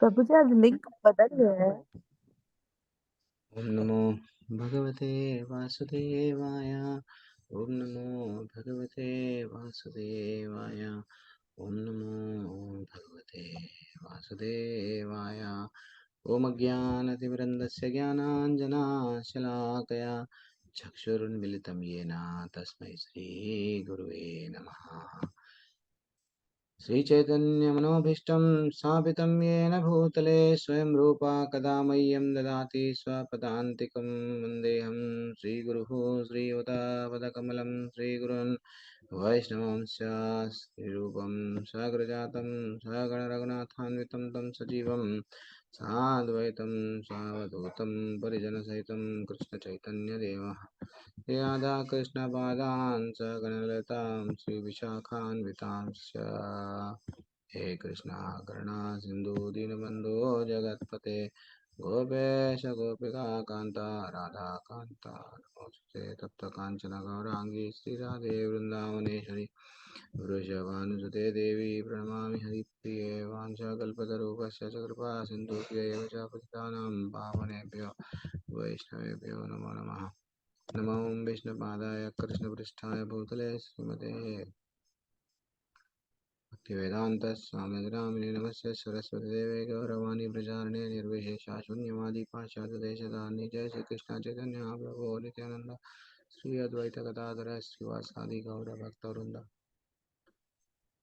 प्रभु जी आज लिंक बदल गया है। ओम नमो भगवते वासुदेवाय। ओम नमो भगवते वासुदेवाय। ओम नमो भगवते वासुदेवाय। ओम अज्ञानतिमिरन्दस्य ज्ञानाञ्जनाशलाकया चक्षुरुन्मिलितं येन तस्मै श्रीगुरुवे नमः। श्रीचैतन्यमनोभीष्टं स्थापितं येन भूतले स्वयं रूपा कदा मह्यं ददाति स्वपदान्तिकं वन्देऽहं श्रीगुरुः श्रीयुतापदकमलं श्रीगुरुन् वैष्णवंश्च श्रीरूपं साग्रजातं सहगणरघुनाथान्वितं तं सजीवं साद्वैतं सावधूतं परिजनसहितं कृष्णचैतन्यदेवः राधा कृष्ण पादान् सगणलतां श्रीविशाखान्वितांश्च। हे कृष्णा करुणा सिन्धु दीनबन्धो जगत्पते गोपेश गोपिका कान्ता राधा कान्ता नमोऽस्तुते तप्त काञ्चन गौराङ्गी श्रीराधे वृन्दावनेश्वरी वृषभानुसुते देवी प्रणमामि हरिप्रिये वाञ्छाकल्पतरूपस्य च कृपा सिन्धुभ्यैव च पतितानां पावनेभ्यो वैष्णवेभ्यो नमो नमः। नमो विष्णुपादाय कृष्णपृष्ठाय भूतले श्रीमते भक्तिवेदान्तस्वामिनामिने नमस्य सरस्वतीदेवे गौरवाणी प्रचारणे निर्विशेषा शून्यवादी पाश्चात्यदेशधारणे जय श्रीकृष्ण चैतन्य प्रभो नित्यानंद श्री अद्वैत गदाधर श्रीवासादि गौरभक्तवृंद।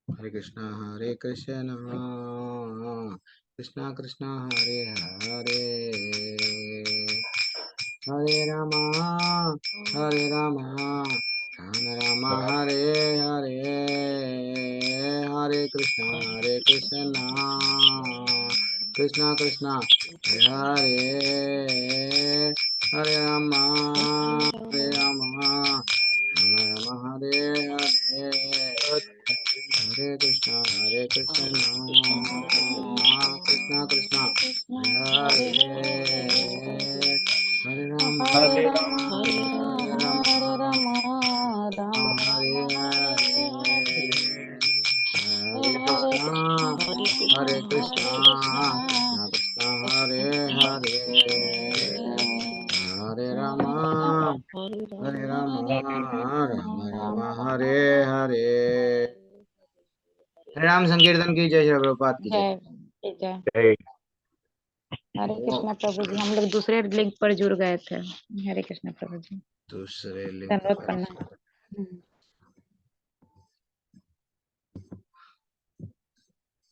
हरे कृष्ण कृष्ण कृष्ण हरे हरे हरे राम राम राम हरे हरे हरे कृष्ण कृष्ण कृष्ण हरे हरे हरे राम राम हरे हरे हरे कृष्ण कृष्ण कृष्ण हरे हरे हरे राम हरे राम हरे हरे राम राम हरे राम राम राम हरे हरे हरे हरे हरे हरे कृष्णा हरे कृष्णा कृष्णा हरे कृष्णा कृष्णा कृष्णा हरे कृष्ण हरे हरे राम हरे राम राम राम हरे हरे। हरे राम संकीर्तन की जय, श्री प्रभुपाद की जय। जय जय जय। हरे कृष्णा प्रभु जी। हम लोग दूसरे लिंक पर जुड़ गए थे। हरे कृष्णा प्रभु जी। दूसरे लिंक डाउनलोड पर करना।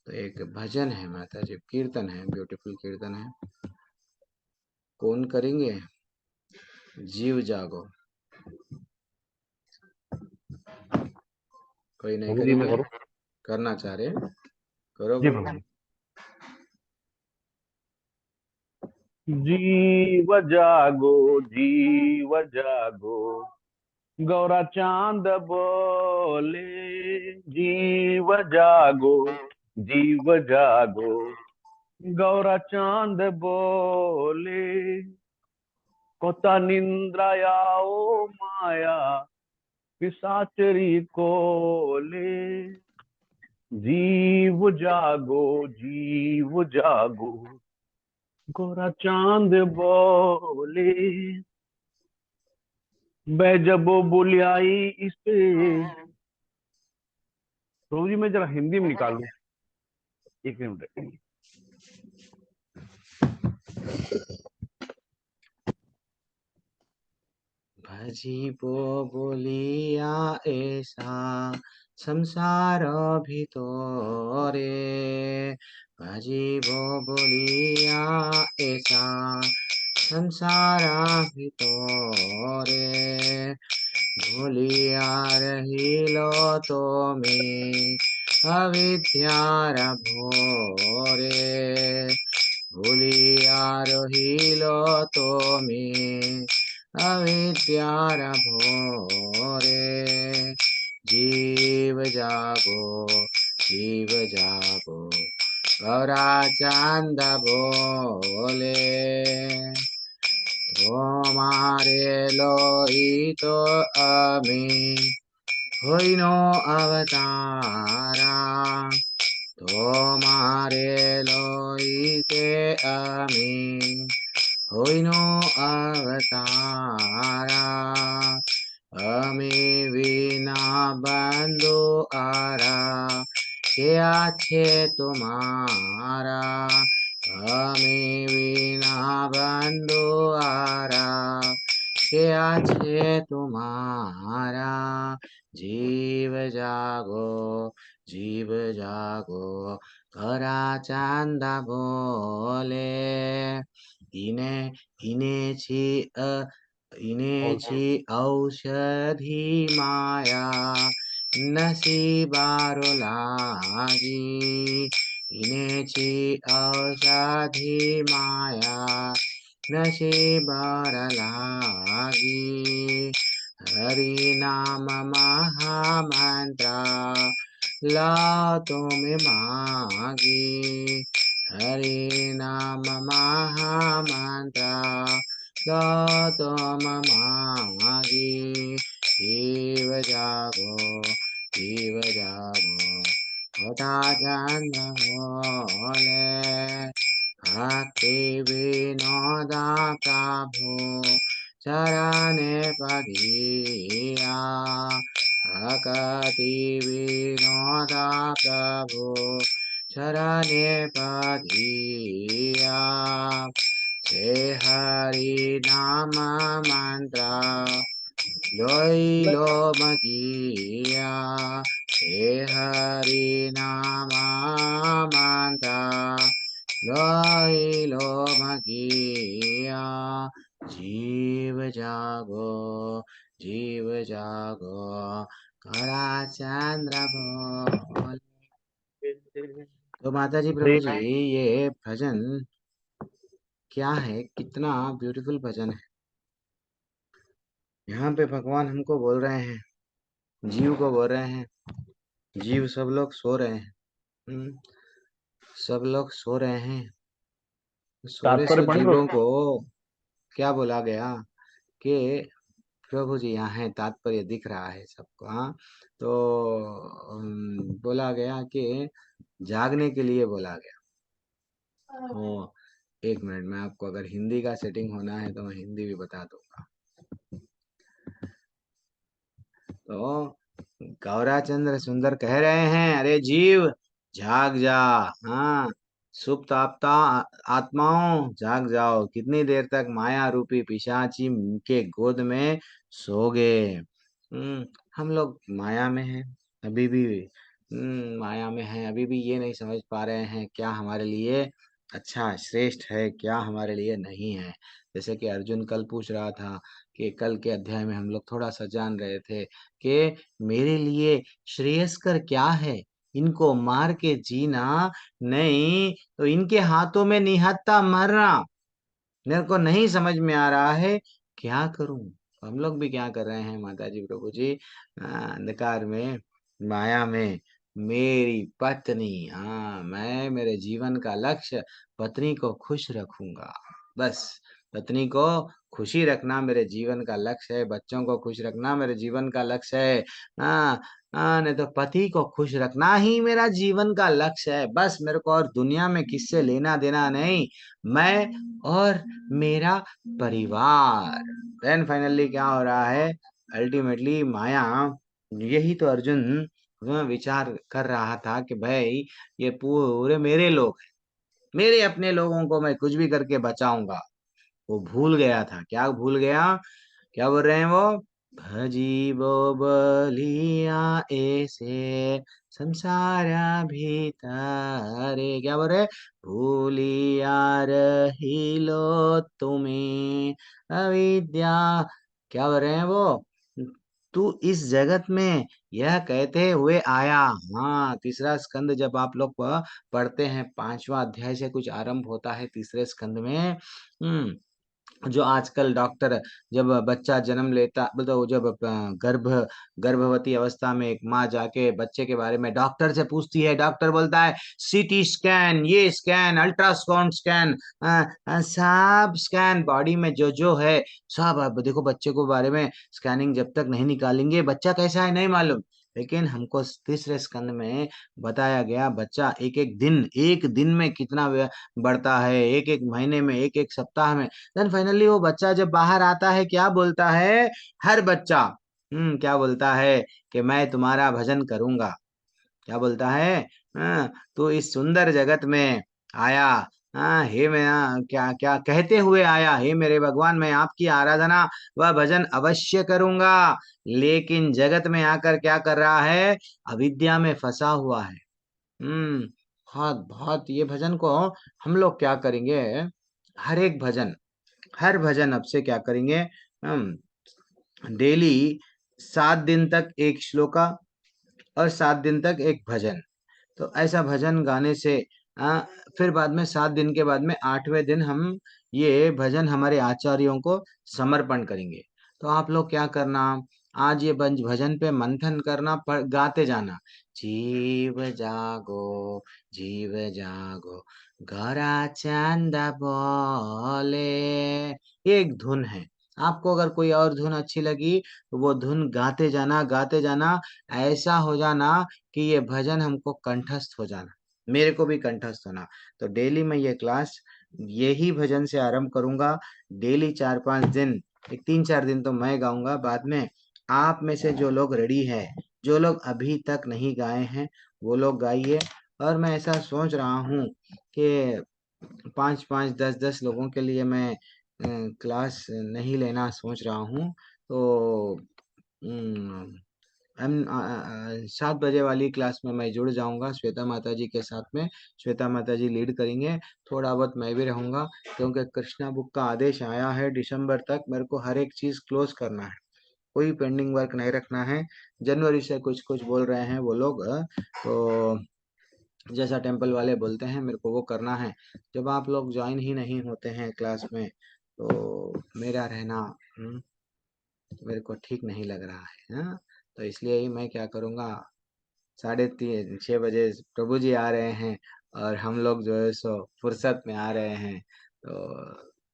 तो एक भजन है माता जी, कीर्तन है, ब्यूटीफुल कीर्तन है। कौन करेंगे? जीव जागो। कोई नहीं प्रभु जी मैं करेंगे? करूं? करना चाह रहे करो जी प्रभु। प्रभु जी। जीव जागो गौरा चांद बोले। जीव जागो गौरा चांद बोले। कोता निंद्रायाओ माया पिसाचरी कोले। जीव जागो गोरा चांद बोले। मैं जब वो बुलियाई इसे। प्रभु जी मैं जरा हिंदी में निकाल लूं, एक मिनट। भजिबो बोलिया ऐसा संसार ভিতরে। भजिबो बोलिया ऐसा संसार ভিতরে। ভুলিয়া রহিল তুমি अविद्यार भोरे। भूलिया रहिल তুমি अविद्यार भोरे। जीव जागो गौरा चांद बोले। তোমারে লোহিত আমি হইন অবতারা। তোমারে লইতে আমি হইনো অবতারা, আমি বিনা বন্ধু আরা, কে আছে তোমারা, আমি বিনা বন্ধু আরা, কে আছে তোমারা, জীব জাগো, জীব জাগো, করা চান্দা বলে, ইনে ইনেছি ইনেছি ঔষধি মায়া, নসিবারো লাগি, ইনেছি ঔষধি মায়া, নসিবার লাগি, হরি নাম মহামন্ত্র লাओ তুমি মাগি, হরি নাম মহামন্ত্র লাओ তুম মাগি, জীব জাগো, জীব জাগো, ঘটা চন্দ্র বলে, ভক্তি বিনোदा प्रभु चरणे पड़िया, भक्ति विनोदा प्रभु चरणे पड़िया, से हरि नाम मंत्र लइलो मगिया, हे हरि नाम मंत्र लइलो मगिया, जीव जागो, जीव जागो, करा चंद्र बोले। तो माता जी प्रभु जी, ये भजन क्या है, कितना ब्यूटीफुल भजन है। यहाँ पे भगवान हमको बोल रहे हैं, जीव को बोल रहे हैं, जीव सब लोग सो रहे हैं, सब लोग सो रहे हैं, सोरे तात्पर्य सो पढ़ लो। जीवों को क्या बोला गया कि प्रभु जी यहाँ है, तात्पर्य दिख रहा है सबको। हाँ, तो बोला गया कि जागने के लिए बोला गया। तो एक मिनट में आपको अगर हिंदी का सेटिंग होना है तो मैं हिंदी भी बता दूंगा। तो गौराचंद्र सुंदर कह रहे हैं, अरे जीव जाग जा, हाँ, सुप्त आत्माओं जाग जाओ, कितनी देर तक माया रूपी पिशाची के गोद में सोगे। हम लोग माया में हैं, अभी भी माया में हैं, अभी भी ये नहीं समझ पा रहे हैं क्या हमारे लिए अच्छा श्रेष्ठ है, क्या हमारे लिए नहीं है। जैसे कि अर्जुन कल पूछ रहा था कि कल के अध्याय में हम लोग थोड़ा सा जान रहे थे कि मेरे लिए श्रेयस्कर क्या है, इनको मार के जीना नहीं तो इनके हाथों में निहत्था मरना। मेरे को नहीं समझ में आ रहा है, क्या करूं। हम लोग भी क्या कर रहे हैं माता जी प्रभु जी, अंधकार में, माया में, मेरी पत्नी, हाँ, मैं मेरे जीवन का लक्ष्य पत्नी को खुश रखूंगा, बस पत्नी को खुशी रखना मेरे जीवन का लक्ष्य है, बच्चों को खुश रखना मेरे जीवन का लक्ष्य है, हाँ, नहीं तो पति को खुश रखना ही मेरा जीवन का लक्ष्य है। बस मेरे को और दुनिया में किससे लेना देना नहीं, मैं और मेरा परिवार। देन फाइनली क्या हो रहा है, अल्टीमेटली माया, यही तो अर्जुन विचार कर रहा था कि भाई ये पूरे मेरे लोग हैं, मेरे अपने लोगों को मैं कुछ भी करके बचाऊंगा। वो भूल गया था, क्या भूल गया, क्या बोल रहे हैं वो, भजीबो बलिया ऐसे संसारा भीतरे, क्या बोल रहे, भूलिया रहिलो तुम्हें अविद्या, क्या बोल रहे हैं वो, तू इस जगत में यह कहते हुए आया। हाँ, तीसरा स्कंद जब आप लोग पढ़ते हैं, 5वां अध्याय से कुछ आरंभ होता है तीसरे स्कंद में। जो आजकल डॉक्टर, जब बच्चा जन्म लेता, मतलब जब गर्भवती अवस्था में एक माँ जाके बच्चे के बारे में डॉक्टर से पूछती है, डॉक्टर बोलता है सीटी स्कैन, ये स्कैन, अल्ट्रासाउंड स्कैन, सब स्कैन बॉडी में जो जो है सब। अब देखो बच्चे को बारे में स्कैनिंग जब तक नहीं निकालेंगे बच्चा कैसा है नहीं मालूम, लेकिन हमको तीसरे स्कंद में बताया गया बच्चा एक दिन में कितना बढ़ता है, एक महीने में, एक सप्ताह में। देन फाइनली वो बच्चा जब बाहर आता है क्या बोलता है? हर बच्चा क्या बोलता है कि मैं तुम्हारा भजन करूंगा। क्या बोलता है? तो इस सुंदर जगत में आया, हे मैं क्या क्या कहते हुए आया, हे मेरे भगवान मैं आपकी आराधना व भजन अवश्य करूंगा। लेकिन जगत में आकर क्या कर रहा है? अविद्या में फंसा हुआ है। बहुत बहुत ये भजन को हम लोग क्या करेंगे? हर भजन अब से क्या करेंगे? हम डेली 7 दिन तक एक श्लोका और 7 दिन तक एक भजन। तो ऐसा भजन गाने से फिर बाद में 7 दिन के बाद में 8वें दिन हम ये भजन हमारे आचार्यों को समर्पण करेंगे। तो आप लोग क्या करना, आज ये भजन पे मंथन करना, गाते जाना। जीव जागो, जीव जागो, गौरा चंद बोले। ये एक धुन है। आपको अगर कोई और धुन अच्छी लगी तो वो धुन गाते जाना। ऐसा हो जाना कि ये भजन हमको कंठस्थ हो जाना, मेरे को भी कंठस्थ होना। तो डेली मैं ये क्लास यही भजन से आरंभ करूंगा। डेली 4-5 दिन, 3-4 दिन तो मैं गाऊंगा। बाद में आप में से जो लोग रेडी है, जो लोग अभी तक नहीं गाए हैं, वो लोग गाइए। और मैं ऐसा सोच रहा हूँ कि 5-5, 10-10 लोगों के लिए मैं क्लास नहीं लेना सोच रहा हूँ। तो 7 बजे वाली क्लास में मैं जुड़ जाऊंगा श्वेता माता जी के साथ में। श्वेता माता जी लीड करेंगे, थोड़ा बहुत मैं भी रहूंगा, क्योंकि कृष्णा बुक का आदेश आया है दिसंबर तक मेरे को हर एक चीज क्लोज करना है, कोई पेंडिंग वर्क नहीं रखना है। जनवरी से कुछ कुछ बोल रहे हैं वो लोग, तो जैसा टेम्पल वाले बोलते हैं मेरे को वो करना है। जब आप लोग ज्वाइन ही नहीं होते हैं क्लास में तो मेरा रहना मेरे को ठीक नहीं लग रहा है। तो इसलिए ही मैं क्या करूँगा, 6:30-6 बजे प्रभु जी आ रहे हैं और हम लोग जो है सो फुर्सत में आ रहे हैं, तो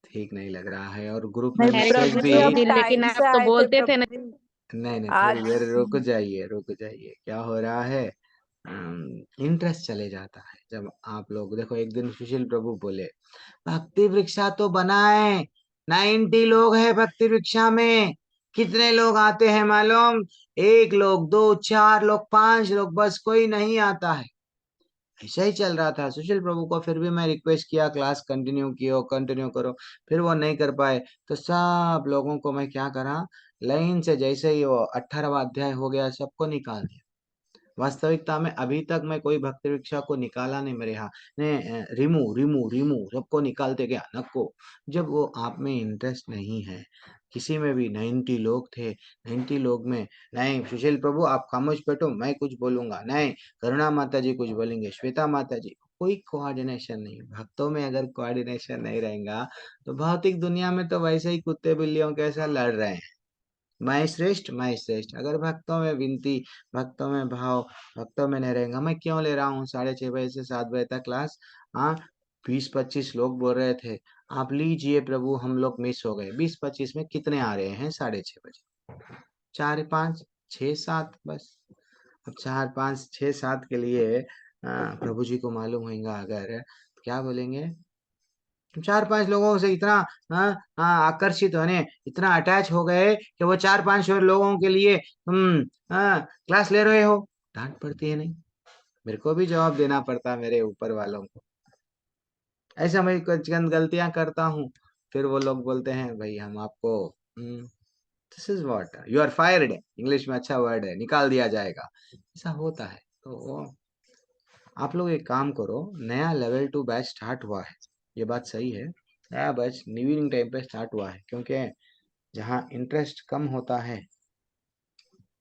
ठीक नहीं लग रहा है। और ग्रुप में नहीं हरे मैसेज प्रभु कृष्ण भी जी प्रभु अब जी, लेकिन टाइम आप से तो आए थे बोलते थे ना। प्रभु जी। नहीं थोड़ी आज देर रुक जाइए, क्या हो रहा है? इंटरेस्ट चले जाता है जब आप लोग देखो। एक दिन सुशील प्रभु बोले भक्ति वृक्षा तो बनाए, 90 लोग हैं भक्ति वृक्षा में, कितने लोग आते हैं मालूम? 1 लोग, 2, 4 लोग, 5 लोग, बस कोई नहीं आता है। ऐसा ही चल रहा था सुशील प्रभु को। फिर भी मैं रिक्वेस्ट किया क्लास कंटिन्यू करो, फिर वो नहीं कर पाए। तो सब लोगों को मैं क्या करा, लाइन से जैसे ही वो 18वां अध्याय हो गया सबको निकाल दिया। वास्तविकता में अभी तक मैं कोई भक्ति वृक्षा को निकाला नहीं मेरे यहाँ ने, रिमूव सबको निकालते गया नको। जब वो आप में इंटरेस्ट नहीं है, किसी में भी 90 लोग थे, 90 लोग में नहीं सुशील प्रभु आप खामोश बैठो मैं कुछ बोलूंगा नहीं, करुणा माता जी कुछ बोलेंगे, श्वेता माता जी, कोई कोऑर्डिनेशन नहीं। भक्तों में अगर कोऑर्डिनेशन नहीं रहेगा तो भौतिक दुनिया में तो वैसे ही कुत्ते बिल्लियों के ऐसा लड़ रहे हैं, मैं श्रेष्ठ। अगर भक्तों में विनती, भक्तों में भाव, भक्तों में नहीं रहेगा, मैं क्यों ले रहा हूँ 6:30 से 7 बजे तक क्लास? 20-25 लोग बोल रहे थे आप लीजिए प्रभु, हम लोग मिस हो गए। 20-25 में कितने आ रहे हैं 6:30 बजे? 4, 5, 6, 7 बस। अब 4, 5, 6, 7 के लिए प्रभु जी को मालूम होगा अगर तो क्या बोलेंगे? 4-5 लोगों से इतना आकर्षित होने, इतना अटैच हो गए कि वो 4-5 और लोगों के लिए तुम क्लास ले रहे हो। डांट पड़ती है नहीं, मेरे को भी जवाब देना पड़ता मेरे ऊपर वालों को। ऐसा मैं कुछ गलतियां करता हूँ, फिर वो लोग बोलते हैं भाई हम आपको this is what you are fired, English में अच्छा वर्ड है, निकाल दिया जाएगा। ऐसा होता है। तो आप लोग एक काम करो, नया लेवल 2 बैच स्टार्ट हुआ है, ये बात सही है। नया बैच इवनिंग टाइम पे स्टार्ट हुआ है, क्योंकि जहाँ इंटरेस्ट कम होता है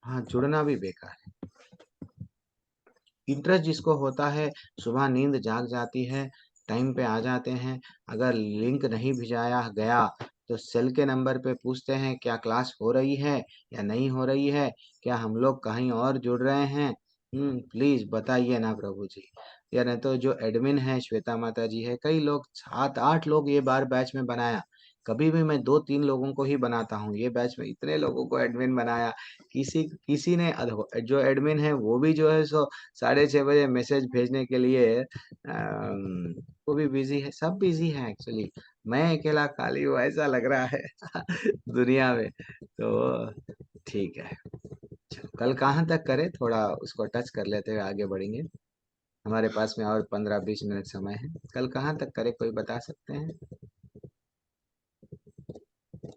वहाँ जुड़ना भी बेकार है। इंटरेस्ट जिसको होता है, सुबह नींद जाग जाती है, टाइम पे आ जाते हैं। अगर लिंक नहीं भिजाया गया तो सेल के नंबर पे पूछते हैं क्या क्लास हो रही है या नहीं हो रही है, क्या हम लोग कहीं और जुड़ रहे हैं? प्लीज बताइए ना प्रभु जी। या नहीं तो जो एडमिन है श्वेता माता जी है, कई लोग 7-8 लोग ये बार बैच में बनाया, कभी भी मैं 2-3 लोगों को ही बनाता हूँ। ये बैच में इतने लोगों को एडमिन बनाया, किसी किसी ने जो एडमिन है वो भी जो है सो 6:30 बजे मैसेज भेजने के लिए वो भी बिजी है, सब बिजी है एक्चुअली। मैं अकेला खाली हूँ ऐसा लग रहा है दुनिया में। तो ठीक है, चलो कल कहाँ तक करें, थोड़ा उसको टच कर लेते हुए आगे बढ़ेंगे। हमारे पास में और 15-20 मिनट समय है। कल कहाँ तक करें, कोई बता सकते हैं?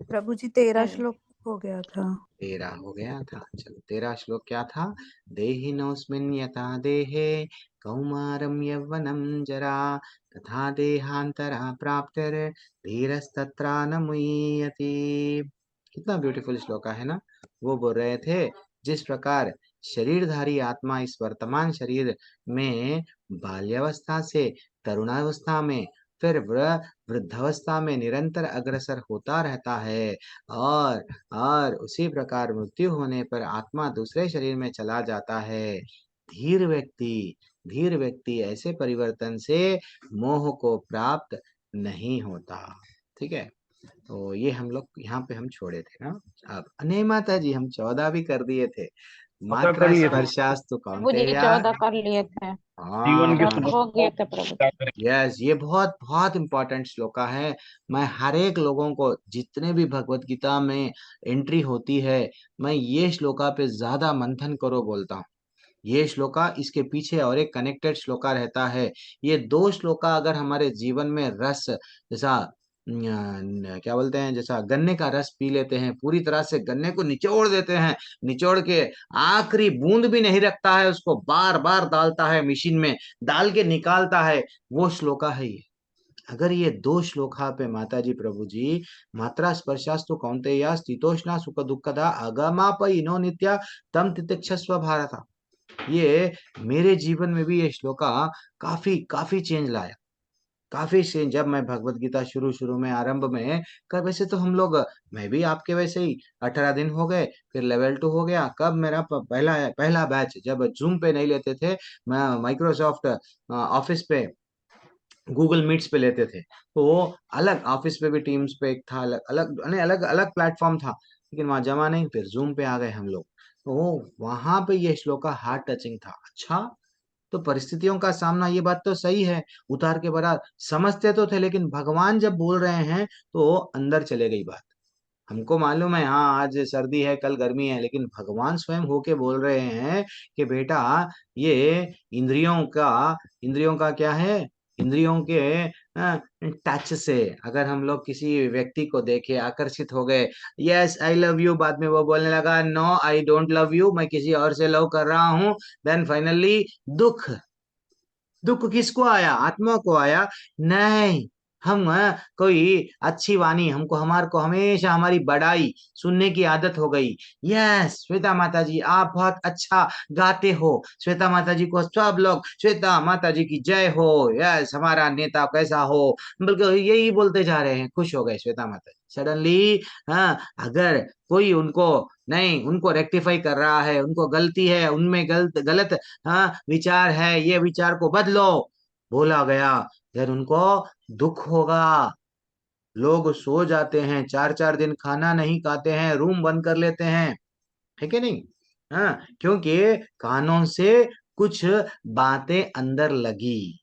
प्रभु जी 13 हाँ, श्लोक हो गया था। 13 हो गया था। चलो 13 श्लोक क्या था? देहिनोऽस्मिन् यथा देहे कौमारं यौवनं जरा तथा देहांतरा प्राप्तिर धीरस्तत्रा न मुह्यति। कितना ब्यूटीफुल श्लोक है ना। वो बोल रहे थे जिस प्रकार शरीरधारी आत्मा इस वर्तमान शरीर में बाल्यावस्था से तरुणावस्था में फिर वृद्धावस्था में निरंतर अग्रसर होता रहता है, और उसी प्रकार मृत्यु होने पर आत्मा दूसरे शरीर में चला जाता है। धीर व्यक्ति धीर व्यक्ति ऐसे परिवर्तन से मोह को प्राप्त नहीं होता। ठीक है, तो ये हम लोग यहाँ पे हम छोड़े थे ना। अब नहीं माता जी, हम 14 भी कर दिए थे। 14 कर मात्रा लिए थे। स्पर्शास्तु प्रभु जी कौन्तेय। 14 कर लिए थे, हाँ जीवन के 14 सुख हो गया था प्रभु। क्या करें। यस, ये बहुत बहुत इंपॉर्टेंट श्लोका है। मैं हर एक लोगों को जितने भी भगवत गीता में एंट्री होती है, मैं ये श्लोका पे ज्यादा मंथन करो बोलता हूँ। ये श्लोका, इसके पीछे और एक कनेक्टेड श्लोका रहता है। ये 2 श्लोका अगर हमारे जीवन में रस जैसा क्या बोलते हैं, जैसा गन्ने का रस पी लेते हैं, पूरी तरह से गन्ने को निचोड़ देते हैं, निचोड़ के आखिरी बूंद भी नहीं रखता है, उसको बार बार डालता है मशीन में, डाल के निकालता है, वो श्लोका है ये। अगर ये 2 श्लोका पे माता जी प्रभु जी, मात्रा स्पर्शास्तु कौन्तेय स्थितोष्णा सुख दुखदा अगमापयिनो नित्या तम तितिक्षस्व भारत, ये मेरे जीवन में भी ये श्लोका काफी काफी चेंज लाया, काफी चेंज। जब मैं भगवत गीता शुरू शुरू में आरंभ में कर, वैसे तो हम लोग, मैं भी आपके वैसे ही 18 दिन हो गए, फिर लेवल 2 हो गया। कब मेरा पहला पहला बैच जब जूम पे नहीं लेते थे, मैं माइक्रोसॉफ्ट ऑफिस पे गूगल मीट्स पे लेते थे, तो वो अलग ऑफिस पे भी टीम्स पे एक था, अलग अलग अलग अलग प्लेटफॉर्म था, लेकिन वहां जमा नहीं, फिर जूम पे आ गए हम लोग। तो वहां पे ये श्लोका हार्ट टचिंग था। अच्छा, तो परिस्थितियों का सामना, ये बात तो सही है, उतार के बराबर समझते तो थे, लेकिन भगवान जब बोल रहे हैं तो अंदर चले गई बात। हमको मालूम है हाँ आज सर्दी है कल गर्मी है, लेकिन भगवान स्वयं होके बोल रहे हैं कि बेटा ये इंद्रियों का क्या है, इंद्रियों के टच से अगर हम लोग किसी व्यक्ति को देखे आकर्षित हो गए, यस आई लव यू, बाद में वो बोलने लगा no I don't love you, मैं किसी और से लव कर रहा हूं, देन फाइनली दुख। दुख किसको आया? आत्मा को आया। नहीं, हम कोई अच्छी वाणी, हमको हमारे को हमेशा हमारी बड़ाई सुनने की आदत हो गई। यस श्वेता माता जी आप बहुत अच्छा गाते हो, श्वेता माता जी को सब लोग श्वेता माता जी की जय हो, यस हमारा नेता कैसा हो, बल्कि यही बोलते जा रहे हैं, खुश हो गए श्वेता माता जी सडनली। हाँ, अगर कोई उनको नहीं, उनको रेक्टिफाई कर रहा है, उनको गलती है, उनमें गलत गलत हाँ विचार है, ये विचार को बदलो बोला गया, फिर उनको दुख होगा। लोग सो जाते हैं, 4-4 दिन खाना नहीं खाते हैं, रूम बंद कर लेते हैं, है कि नहीं? हाँ, क्योंकि कानों से कुछ बातें अंदर लगी।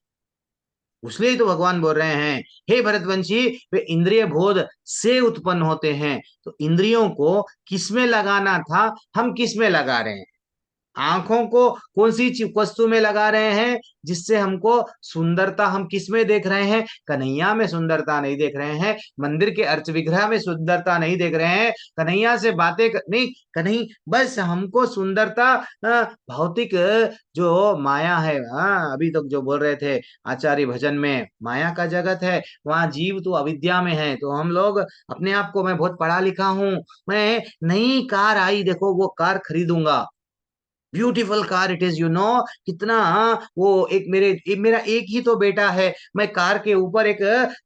इसलिए तो भगवान बोल रहे हैं हे भरतवंशी, वे इंद्रिय बोध से उत्पन्न होते हैं, तो इंद्रियों को किसमें लगाना था, हम किसमें लगा रहे हैं? आंखों को कौन सी वस्तु में लगा रहे हैं जिससे हमको सुंदरता, हम किस में देख रहे हैं? कन्हैया में सुंदरता नहीं देख रहे हैं, मंदिर के अर्च विग्रह में सुंदरता नहीं देख रहे हैं, कन्हैया से बातें नहीं, कन्हैया बस हमको सुंदरता भौतिक जो माया है, अभी तक जो बोल रहे थे आचार्य भजन में, माया का जगत है, वहां जीव तो अविद्या में है, तो हम लोग अपने आप को, मैं बहुत पढ़ा लिखा हूं, मैं नई कार आई देखो वो कार खरीदूंगा, ब्यूटीफुल कार इट इज, कितना वो मेरा एक ही तो बेटा है, मैं कार के ऊपर एक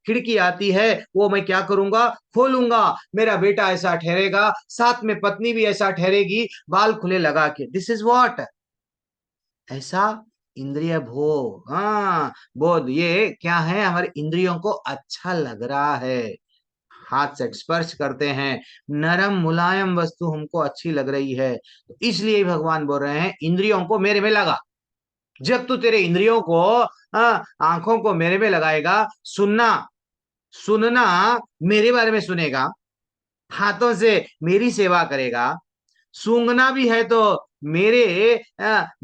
खिड़की आती है, वो मैं क्या करूंगा, खोलूंगा, मेरा बेटा ऐसा ठहरेगा, साथ में पत्नी भी ऐसा ठहरेगी, बाल खुले लगा के, दिस इज व्हाट, ऐसा इंद्रिय भोग, हाँ बोध, ये क्या है, हमारे इंद्रियों को अच्छा लग रहा है। हाथ से स्पर्श करते हैं, नरम मुलायम वस्तु हमको अच्छी लग रही है, तो इसलिए भगवान बोल रहे हैं इंद्रियों को मेरे में लगा। जब तू तेरे इंद्रियों को, आंखों को मेरे में लगाएगा, सुनना सुनना मेरे बारे में सुनेगा, हाथों से मेरी सेवा करेगा, सूंघना भी है तो मेरे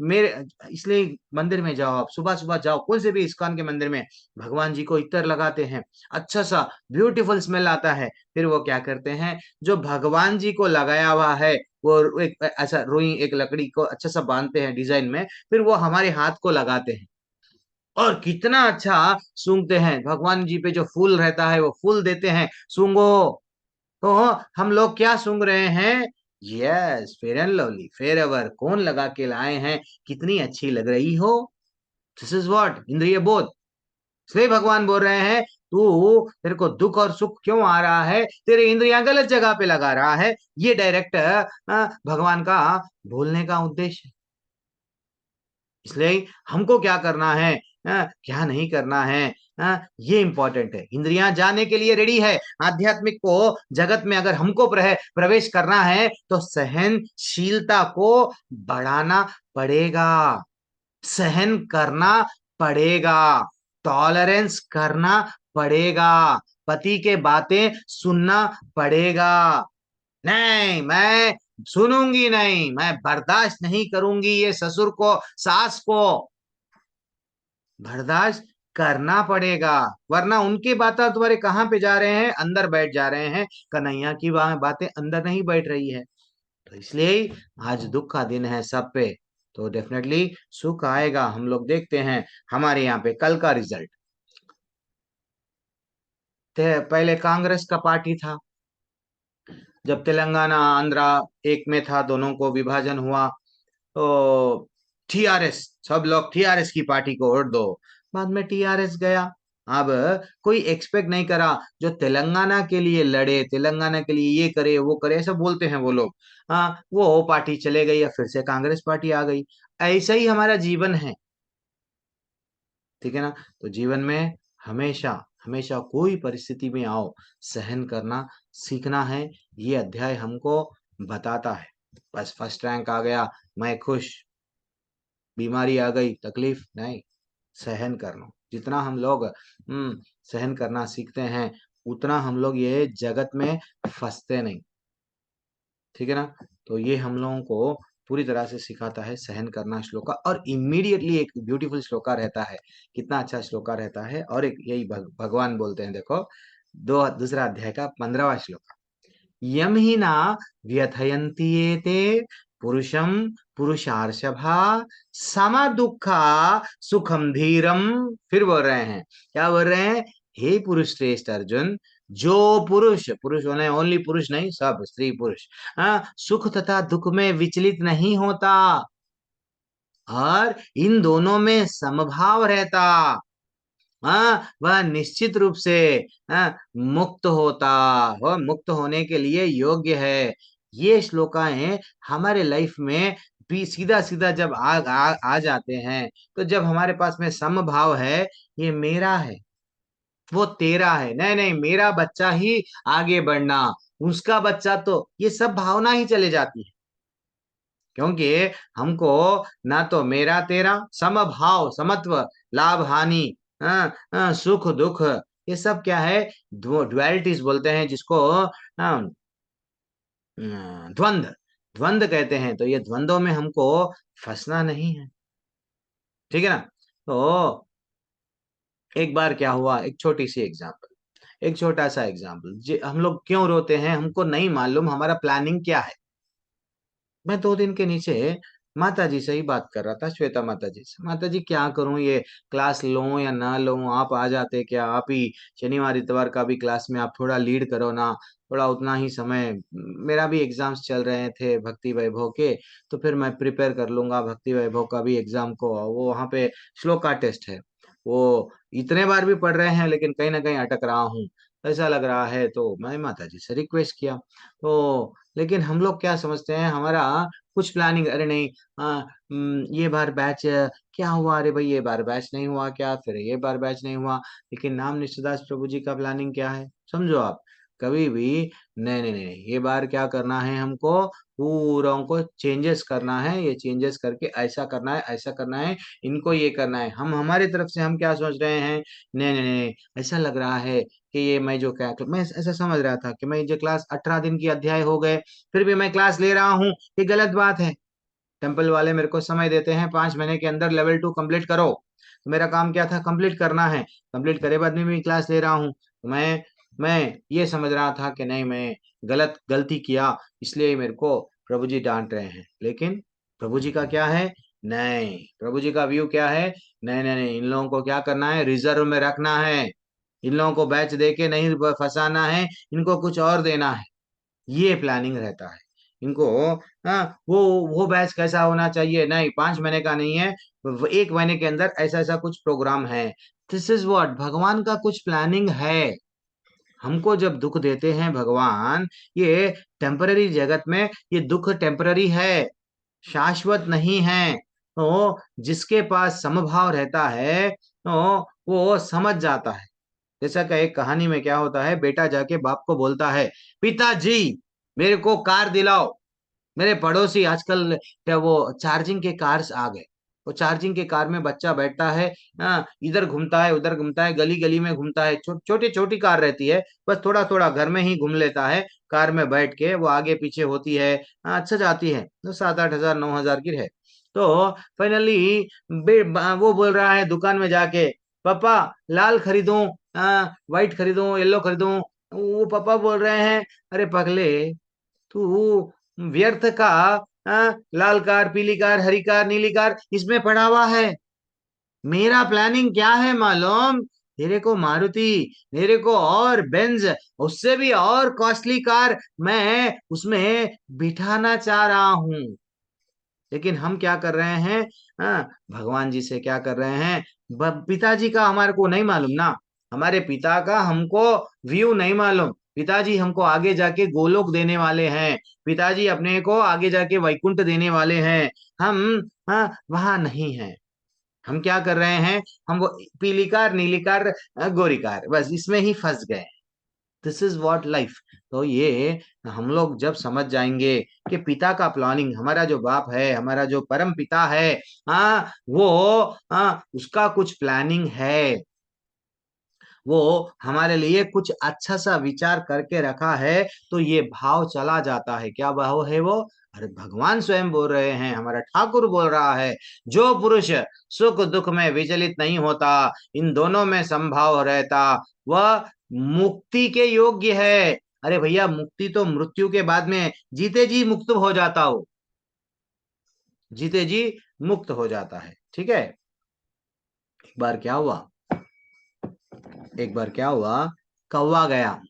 मेरे, इसलिए मंदिर में जाओ, आप सुबह सुबह जाओ, कौन से भी इस्कॉन के मंदिर में भगवान जी को इत्र लगाते हैं, अच्छा सा ब्यूटीफुल स्मेल आता है, फिर वो क्या करते हैं, जो भगवान जी को लगाया हुआ है वो एक ऐसा रुई, एक लकड़ी को अच्छा सा बांधते हैं डिजाइन में, फिर वो हमारे हाथ को लगाते हैं और कितना अच्छा सूंघते हैं। भगवान जी पे जो फूल रहता है वो फूल देते हैं, सूंघो। तो हम लोग क्या सूंघ रहे हैं? Yes, fair and lovely, fair ever कौन लगा के लाए हैं, कितनी अच्छी लग रही हो। दिस इज व्हाट इंद्रिय बोध। इसलिए भगवान बोल रहे हैं तू, तेरे को दुख और सुख क्यों आ रहा है, तेरे इंद्रियां गलत जगह पे लगा रहा है। ये डायरेक्ट भगवान का बोलने का उद्देश्य है। इसलिए हमको क्या करना है, क्या नहीं करना है, ये इंपॉर्टेंट है। इंद्रियां जाने के लिए रेडी है, आध्यात्मिक को जगत में अगर हमको प्रवेश करना है तो सहनशीलता को बढ़ाना पड़ेगा, सहन करना पड़ेगा, टॉलरेंस करना पड़ेगा, पति के बातें सुनना पड़ेगा। नहीं, मैं सुनूंगी नहीं, मैं बर्दाश्त नहीं करूंगी ये ससुर को, सास को बर्दाश्त करना पड़ेगा, वरना उनकी बातें तुम्हारे कहाँ पे जा रहे हैं, अंदर बैठ जा रहे हैं। कन्हैया की बातें अंदर नहीं बैठ रही है। तो इसलिए आज दुख का दिन है सब पे, तो डेफिनेटली सुख आएगा। हम लोग देखते हैं हमारे यहाँ पे कल का रिजल्ट, पहले कांग्रेस का पार्टी था, जब तेलंगाना आंध्रा एक में था, दोनों को विभाजन हुआ तो टीआरएस, सब लोग टीआरएस की पार्टी को वोट दो, बाद में टीआरएस गया। अब कोई एक्सपेक्ट नहीं करा जो तेलंगाना के लिए लड़े, तेलंगाना के लिए ये करे वो करे, ऐसा बोलते हैं वो लोग, हाँ वो पार्टी चले गई या फिर से कांग्रेस पार्टी आ गई। ऐसा ही हमारा जीवन है, ठीक है ना। तो जीवन में हमेशा हमेशा कोई परिस्थिति में आओ, सहन करना सीखना है। ये अध्याय हमको बताता है। बस फर्स्ट रैंक आ गया मैं खुश, बीमारी आ गई तकलीफ नहीं, सहन करना। जितना हम लोग सहन करना सीखते हैं, उतना हम लोग ये जगत में फंसते नहीं, ठीक है ना। तो ये हम लोगों को पूरी तरह से सिखाता है सहन करना श्लोका, और इमीडिएटली एक ब्यूटीफुल श्लोका रहता है, कितना अच्छा श्लोका रहता है। और एक यही भगवान बोलते हैं, देखो दूसरा अध्याय का 15वां श्लोका, यम ही ना व्यथयन्ति एते पुरुषम पुरुषार्षभा सम दुखा सुखम धीरम। फिर बोल रहे हैं, क्या बोल रहे हैं, हे पुरुष श्रेष्ठ अर्जुन, जो पुरुष, पुरुष होने ओनली पुरुष नहीं, सब स्त्री पुरुष, सुख तथा दुख में विचलित नहीं होता और इन दोनों में समभाव रहता, वह निश्चित रूप से मुक्त होता, वह मुक्त होने के लिए योग्य है। ये श्लोकाएं हमारे लाइफ में भी सीधा सीधा जब आ जाते हैं, तो जब हमारे पास में समभाव है, ये मेरा है वो तेरा है, नहीं नहीं मेरा बच्चा ही आगे बढ़ना, उसका बच्चा, तो ये सब भावना ही चले जाती है। क्योंकि हमको ना तो मेरा तेरा, समभाव, समत्व, लाभ हानि, सुख दुख, ये सब क्या है, ड्युअलिटीज बोलते हैं जिसको, द्वंद्व, द्वंद्व कहते हैं। तो ये द्वंद्वों में हमको फंसना नहीं है, ठीक है ना। तो एक बार क्या हुआ, एक छोटी सी एग्जांपल, एक छोटा सा एग्जांपल, हम लोग क्यों रोते हैं हमको नहीं मालूम, हमारा प्लानिंग क्या है। मैं 2 दिन के नीचे माता जी से ही बात कर रहा था, श्वेता माता जी से, माता जी क्या करूं, ये क्लास लूं या ना लूं, आप आ जाते क्या, आप ही शनिवार इतवार का भी क्लास में आप थोड़ा लीड करो ना, थोड़ा उतना ही समय, मेरा भी एग्जाम्स चल रहे थे भक्ति वैभव के, तो फिर मैं प्रिपेयर कर लूंगा भक्ति वैभव का भी एग्जाम को। वो वहाँ पे श्लोका टेस्ट है, वो इतने बार भी पढ़ रहे हैं लेकिन कहीं ना कहीं अटक रहा हूँ, ऐसा लग रहा है। तो मैं माता जी से रिक्वेस्ट किया, तो लेकिन हम लोग क्या समझते हैं, हमारा कुछ प्लानिंग, अरे नहीं, ये बार बैच क्या हुआ, अरे भाई ये बार बैच नहीं हुआ क्या, फिर ये बार बैच नहीं हुआ, लेकिन नाम निष्ठदास प्रभु जी का प्लानिंग क्या है, समझो आप, कभी भी नहीं नहीं नहीं, ये बार क्या करना है हमको, पूरा को चेंजेस करना है, ये चेंजेस करके ऐसा करना है, ऐसा करना है, इनको ये करना है। हम हमारी तरफ से हम क्या सोच रहे हैं, नहीं नहीं नहीं, ऐसा लग रहा है कि ये मैं जो क्या मैं ऐसा समझ रहा था कि मैं जो क्लास 18 दिन की अध्याय हो गए, फिर भी मैं क्लास ले रहा हूँ, ये गलत बात है। टेम्पल वाले मेरे को समय देते हैं 5 महीने के अंदर लेवल 2 कंप्लीट करो, तो मेरा काम क्या था, कंप्लीट करना है। कंप्लीट करे बाद में भी क्लास ले रहा हूँ, तो मैं ये समझ रहा था कि नहीं, मैं गलती किया, इसलिए मेरे को प्रभु जी डांट रहे हैं। लेकिन प्रभु जी का क्या है, नहीं, प्रभु जी का व्यू क्या है, नहीं नहीं नहीं, इन लोगों को क्या करना है, रिजर्व में रखना है, इन लोगों को बैच दे के नहीं फंसाना है, इनको कुछ और देना है, ये प्लानिंग रहता है इनको। हाँ, वो बैच कैसा होना चाहिए, नहीं 5 महीने का नहीं है, 1 महीने के अंदर ऐसा ऐसा कुछ प्रोग्राम है। दिस इज व्हाट, भगवान का कुछ प्लानिंग है। हमको जब दुख देते हैं भगवान, ये टेम्पररी जगत में ये दुख टेम्पररी है, शाश्वत नहीं है। तो जिसके पास समभाव रहता है तो वो समझ जाता है। जैसा कि एक कहानी में क्या होता है, बेटा जाके बाप को बोलता है, पिताजी मेरे को कार दिलाओ। मेरे पड़ोसी आजकल क्या वो चार्जिंग के कार्स आ गए, वो चार्जिंग के कार में बच्चा बैठता है, इधर घूमता है उधर घूमता है, गली गली में घूमता है, छोटी छोटी कार रहती है, बस थोड़ा थोड़ा घर में ही घूम लेता है, कार में बैठ के वो आगे पीछे होती है। अच्छा जाती है, तो 7-8 हजार 9 हजार की है। तो फाइनली वो बोल रहा है दुकान में जाके, पापा लाल खरीदूं, व्हाइट खरीदूं, येलो खरीदूं। वो पापा बोल रहे हैं, अरे पगले, तू व्यर्थ का लाल कार पीली कार हरी कार नीली कार इसमें पड़ा हुआ है। मेरा प्लानिंग क्या है मालूम, तेरे को मारुति, मेरे को और बेंज, उससे भी और कॉस्टली कार मैं उसमें बिठाना चाह रहा हूं। लेकिन हम क्या कर रहे हैं, भगवान जी से क्या कर रहे हैं, पिताजी का हमारे को नहीं मालूम ना, हमारे पिता का हमको व्यू नहीं मालूम। पिताजी हमको आगे जाके गोलोक देने वाले हैं, पिताजी अपने को आगे जाके वैकुंठ देने वाले हैं। हम वहां नहीं हैं। हम क्या कर रहे हैं, हम वो पीली कार नीली कार गोरी कार, बस इसमें ही फंस गए। This is what life. तो ये हम लोग जब समझ जाएंगे कि पिता का प्लानिंग, हमारा जो बाप है, हमारा जो परम पिता है, वो उसका कुछ प्लानिंग है, वो हमारे लिए कुछ अच्छा सा विचार करके रखा है। तो ये भाव चला जाता है। क्या भाव है वो, अरे भगवान स्वयं बोल रहे हैं, हमारा ठाकुर बोल रहा है, जो पुरुष सुख दुख में विचलित नहीं होता, इन दोनों में संभाव रहता, वह मुक्ति के योग्य है। अरे भैया, मुक्ति तो मृत्यु के बाद में जीते जी मुक्त हो जाता हो, जीते जी मुक्त हो जाता है। ठीक है। एक बार क्या हुआ, कौवा गया,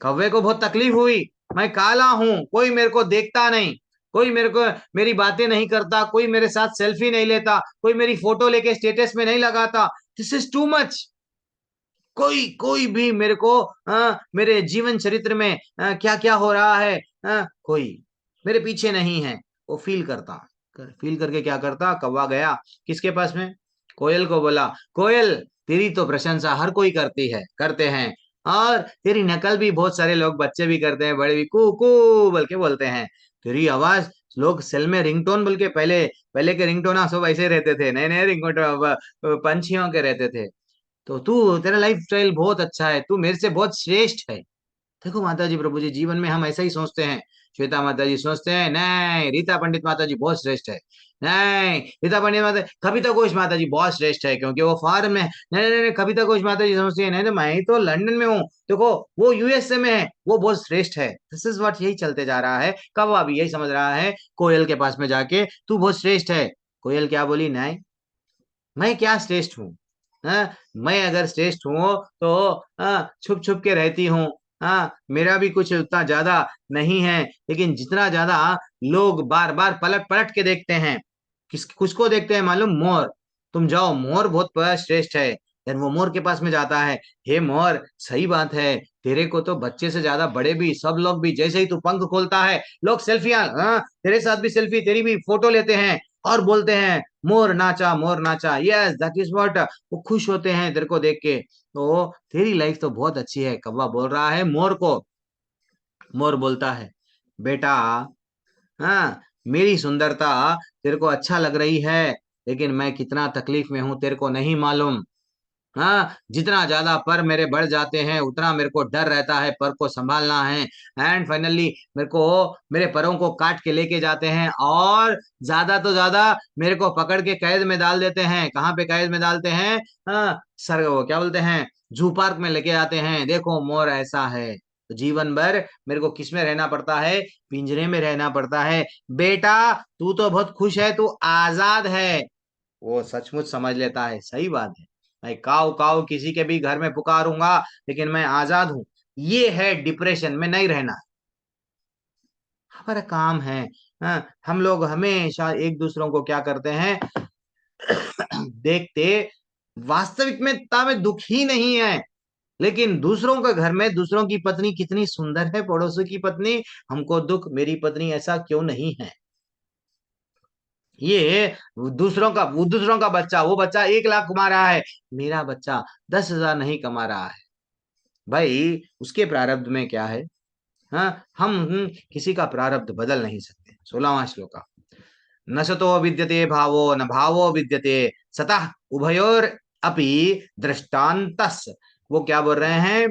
कौवे को बहुत तकलीफ हुई, मैं काला हूं, कोई मेरे को देखता नहीं, कोई मेरे को मेरी बातें नहीं करता, कोई मेरे साथ सेल्फी नहीं लेता, कोई मेरी फोटो लेके स्टेटस में नहीं लगाता, दिस इज टू मच। कोई कोई भी मेरे को मेरे जीवन चरित्र में क्या क्या हो रहा है, कोई मेरे पीछे नहीं है। वो फील करता, फील करके क्या करता, कौवा गया किसके पास में, कोयल को बोला, कोयल तेरी तो प्रशंसा हर कोई करते हैं, और तेरी नकल भी बहुत सारे लोग, बच्चे भी करते हैं, बड़े भी कू कू बोल के बोलते हैं। तेरी आवाज लोग सेल में रिंगटोन बोल के, पहले पहले के रिंगटोन सब ऐसे रहते थे, नए नए रिंगटोन पंछियों के रहते थे। तो तू, तेरा लाइफ स्टाइल बहुत अच्छा है, तू मेरे से बहुत श्रेष्ठ है। देखो माता जी, प्रभु जी, जीवन में हम ऐसा ही सोचते हैं। श्वेता माता जी सोचते हैं, नहीं रीता पंडित माता जी बहुत श्रेष्ठ है, नहीं रीता पंडित माता, कविता घोष माता जी बहुत श्रेष्ठ है क्योंकि वो फॉरेन में, नहीं नहीं नहीं, कविता घोष माता जी समझती है, नहीं तो मैं ही तो लंदन में हूँ, देखो वो यूएसए में है, वो बहुत श्रेष्ठ है। दिस इज व्हाट, यही चलते जा रहा है। कौवा भी यही समझ रहा है, कोयल के पास में जाके तू बहुत श्रेष्ठ है। कोयल क्या बोली, नहीं मैं क्या श्रेष्ठ हूँ, मैं अगर श्रेष्ठ हूँ तो छुप छुप के रहती हूँ, मेरा भी कुछ उतना ज्यादा नहीं है, लेकिन जितना ज्यादा लोग बार बार पलट पलट के देखते हैं, कुछ को देखते हैं मालूम, मोर, तुम जाओ, मोर बहुत श्रेष्ठ है। देन वो मोर के पास में जाता है, हे मोर, सही बात है, तेरे को तो बच्चे से ज्यादा बड़े भी, सब लोग भी, जैसे ही तू पंख खोलता है लोग सेल्फियां, तेरे साथ भी सेल्फी, तेरी भी फोटो लेते हैं और बोलते हैं मोर नाचा, मोर नाचा, यस दैट इज व्हाट, वो खुश होते हैं तेरे को देख के। तो तेरी लाइफ तो बहुत अच्छी है, कौवा बोल रहा है मोर को, मोर बोलता है, बेटा, हाँ, मेरी सुंदरता तेरे को अच्छा लग रही है, लेकिन मैं कितना तकलीफ में हूं तेरे को नहीं मालूम। हाँ, जितना ज्यादा पर मेरे बढ़ जाते हैं उतना मेरे को डर रहता है पर को संभालना है। एंड फाइनली मेरे को मेरे परों को काट के लेके जाते हैं और ज्यादा तो ज्यादा मेरे को पकड़ के कैद में डाल देते हैं। कहाँ पे कैद में डालते हैं? हाँ, सर वो क्या बोलते हैं, जू पार्क में लेके जाते हैं। देखो मोर ऐसा है, तो जीवन भर मेरे को किस में रहना पड़ता है? पिंजरे में रहना पड़ता है। बेटा तू तो बहुत खुश है, तू आजाद है। वो सचमुच समझ लेता है, सही बात है, मैं काऊ काऊ किसी के भी घर में पुकारूंगा, लेकिन मैं आजाद हूं। ये है डिप्रेशन में नहीं रहना। हमारा काम है, हाँ, हम लोग हमेशा एक दूसरों को क्या करते हैं देखते वास्तविकता में दुख ही नहीं है, लेकिन दूसरों के घर में दूसरों की पत्नी कितनी सुंदर है, पड़ोसी की पत्नी, हमको दुख मेरी पत्नी ऐसा क्यों नहीं है। ये दूसरों का बच्चा, वो बच्चा 1 लाख कमा रहा है, मेरा बच्चा 10,000 नहीं कमा रहा है। भाई उसके प्रारब्ध में क्या है? हाँ, हम किसी का प्रारब्ध बदल नहीं सकते। 16वां श्लोक, न सतो विद्यते भावो न भावो विद्यते सतः उभयोर अपि दृष्टान्तस्। वो क्या बोल रहे हैं?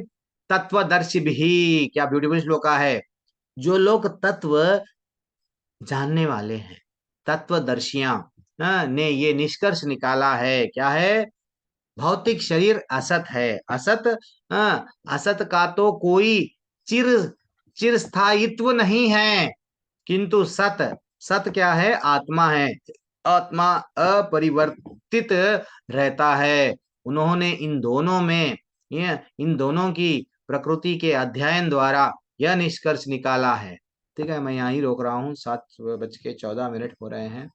तत्वदर्शी भी, क्या ब्यूटीफुल श्लोक है। जो लोग तत्व जानने वाले हैं, तत्वदर्शियां, ने ये निष्कर्ष निकाला है, क्या है? भौतिक शरीर असत है। असत, असत का तो कोई चिर चिरस्थायित्व नहीं है, किंतु सत, सत क्या है? आत्मा है। आत्मा अपरिवर्तित रहता है। उन्होंने इन दोनों की प्रकृति के अध्ययन द्वारा यह निष्कर्ष निकाला है। ठीक है, मैं यहाँ ही रोक रहा हूँ, 7:14 हो रहे हैं,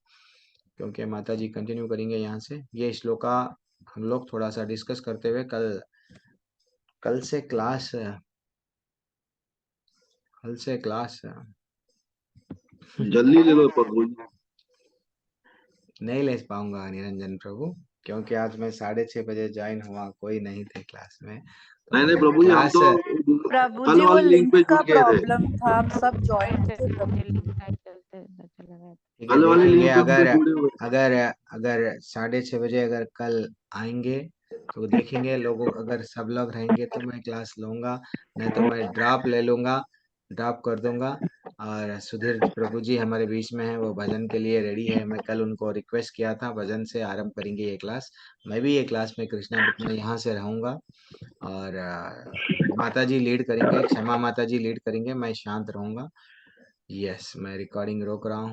क्योंकि माता जी कंटिन्यू करेंगे यहाँ से। ये श्लोका हम लोग थोड़ा सा डिस्कस करते हुए कल से क्लास जल्दी ले लो प्रभु जी। नहीं ले पाऊंगा निरंजन प्रभु, क्योंकि आज मैं 6:30 बजे ज्वाइन हुआ, कोई नहीं थे क्लास में। नहीं तो प्रभु जी, हम क्लास तो प्रभु कल जी वो वाले लिंक लिंक पे का जुड़ गए थे। प्रॉब्लम था, हम सब ज्वाइन थे प्रभु जी। ठीक है, कल वाले देखेंगे। लिंक पे हम अगर तो जुड़े हुए थे। अगर अगर 6:30 बजे अगर कल आएंगे तो देखेंगे, लोगों अगर सब लोग रहेंगे तो मैं क्लास लूंगा, नहीं तो मैं ड्रॉप ले लूंगा, ड्रॉप कर दूंगा। और सुधीर प्रभु जी हमारे बीच में है, वो भजन के लिए रेडी है। मैं कल उनको रिक्वेस्ट किया था, भजन से आरंभ करेंगे ये क्लास। मैं भी ये क्लास में कृष्णा बुक में यहाँ से रहूंगा, और माता जी लीड करेंगे, क्षमा माता जी लीड करेंगे, मैं शांत रहूंगा। यस, मैं रिकॉर्डिंग रोक रहा हूँ।